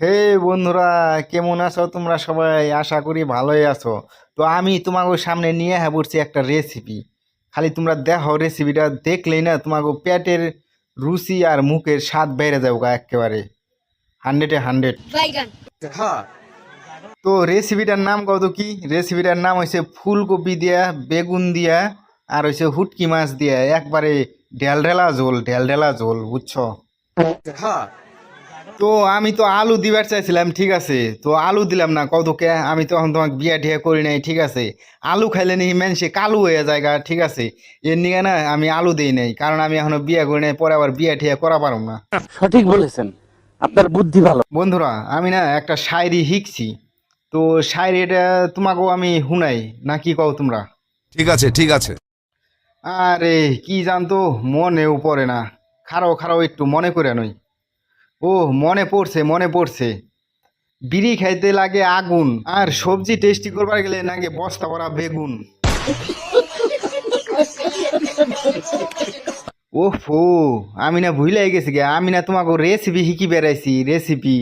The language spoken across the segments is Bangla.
হে বন্ধুরা, কেমন আছো তোমরা সবাই? আশা করি ভালোই আছো। তো আমি তোমাকে সামনে নিয়ে পড়ছি একটা রেসিপি। খালি তোমরা দেখো, রেসিপিটা দেখলেই না তোমাকে পেটের রুচি আর মুখের স্বাদ বেড়ে যাবে গা একেবারে 100-এ 100। বাইগান। তো রেসিপিটার নাম কত কি? রেসিপিটার নাম হয়েছে ফুলকপি দিয়া, বেগুন দিয়া, আর হয়েছে হুটকি মাছ দিয়া একবারে ঢেলঢেলা ঝোল, ঢেলঢেলা ঝোল, বুঝছো? তো আমি তো আলু দিবার চাইছিলাম, ঠিক আছে, তো আলু দিলাম না কতকে। আমি তো এখন তোমাকে বিয়া টিয়া করি নাই, ঠিক আছে। আলু খাইলে নি মানুষে কালু হয়ে যায় গা, ঠিক আছে। এর নিয়ে না আমি আলু দিই নাই, কারণ আমি এখনো বিয়া করি নাই, পরে আবার বিয়া টিয়া করা পারব না। সঠিক বলেছেন। আপনার বুদ্ধি ভালো। বন্ধুরা, আমি না একটা শায়রি শিখছি। তো শায়রিটা তোমাকেও আমি শুনাই, না কি কও তোমরা? ঠিক আছে ঠিক আছে। আরে কি জানতো, মনেও পড়ে না। খারাও খারাও একটু মনে করে নই। ও, মনে পড়ছে মনে পড়ছে। বিড়ি খাইতে লাগে আগুন, আর সবজি টেস্টি করবার গেলে নাকি বস্তা ভরা বেগুন। ওফো, আমি না ভুলে গেছি গে, আমি না তোমাকে রেসিপি শিখি বেড়াইছি, রেসিপি।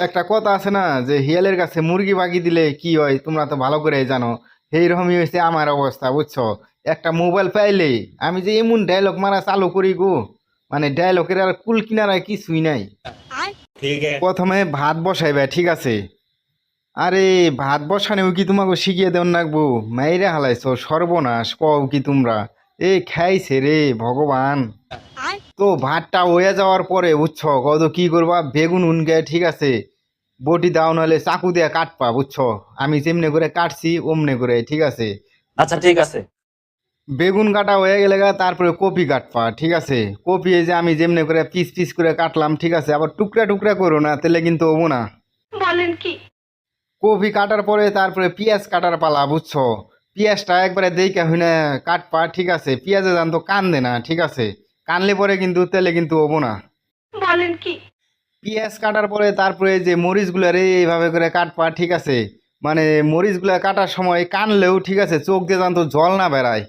একটা কথা আছে না, যে হিয়ালের কাছে মুরগি বাগি দিলে কি হয়, তোমরা তো ভালো করে জানো। এইরকমই হয়েছে আমার অবস্থা, বুঝছো। একটা মোবাইল পাইলে আমি যে এমন ডায়লগ মারা চালু করি গো, মানে ডায়লগের আর কুল কিনারায় কিছুই নাই। প্রথমে ভাত বসাইবে, ঠিক আছে। আরে ভাত বসানেও কি তোমাকে শিখিয়ে দেন নাকবো? মাইরে হালাইছো সর্বনাশ, কও কি তোমরা? এ খাইছে রে ভগবান। তো ভাতটা হয়ে যাওয়ার পরে বুঝছো কত কি করবা, বেগুন উনকে, ঠিক আছে, বটি দাও নাহলে চাকু দিয়ে কাটপা, বুঝছো। আমি যেমনে করে কাটছি অমনে করে, ঠিক আছে। আচ্ছা ঠিক আছে। বেগুন কাটা হয়ে গেলে তারপরে কপি কাটপা, ঠিক আছে। কপি এই যে আমি যেমনে করে পিস পিস করে কাটলাম, ঠিক আছে, আবার টুকরা টুকরা করো না, তাহলে কিন্তু হবো না। বলেন কি? কপি কাটার পরে তারপরে পেঁয়াজ কাটার পালা, বুঝছো। পেঁয়াজটা একবারে দেখে হইনা কাটপা, ঠিক আছে। পেঁয়াজে জানতো কান্দে না, ঠিক আছে। কানলে পরে কিন্তু তেলে কিন্তু হবো না। বলেন কি? পেঁয়াজ কাটার পরে তারপরে যে মরিচগুলো রে এইভাবে করে কাটপা, ঠিক আছে। মানে মরিচগুলো কাটার সময় কানলেও, ঠিক আছে, চোখ দিয়ে জানতো জল না বেড়ায়।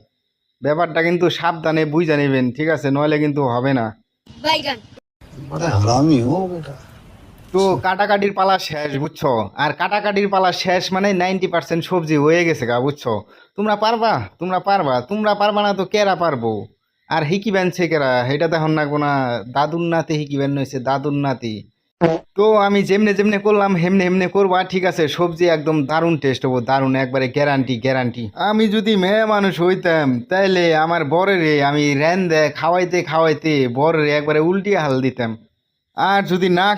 ব্যাপারটা কিন্তু সাবধানে বুঝে নেবেন, ঠিক আছে, নইলে কিন্তু হবে না। বাইগান। তো কাটাকাটির পালা শেষ, বুঝছো। আর কাটাকাটির পালা শেষ মানে 90% সবজি হয়ে গেছে গা, বুঝছো। তোমরা পারবা, তোমরা পারবা, তোমরা পারবা না তো কেরা পারবো? আর হিকিবেন সে কেরা, এটা দেখুন না কোনা। দাদুর নাতি হিকিবেন নইছে, দাদুর নাতি। তো আমি যেমনে যেমনে করলাম হেমনে হেমনে করবা, ঠিক আছে। সবজি একদম দারুণ টেস্ট হবো, দারুণ, একবারে গ্যারান্টি গ্যারান্টি। আমি যদি মেয়ে মানুষ হইতাম তাইলে আমার বরেরে আমি রেন দে খাওয়াইতে খাওয়াইতে বরেরে একবারে উল্টি হাল দিতাম। আর যদি না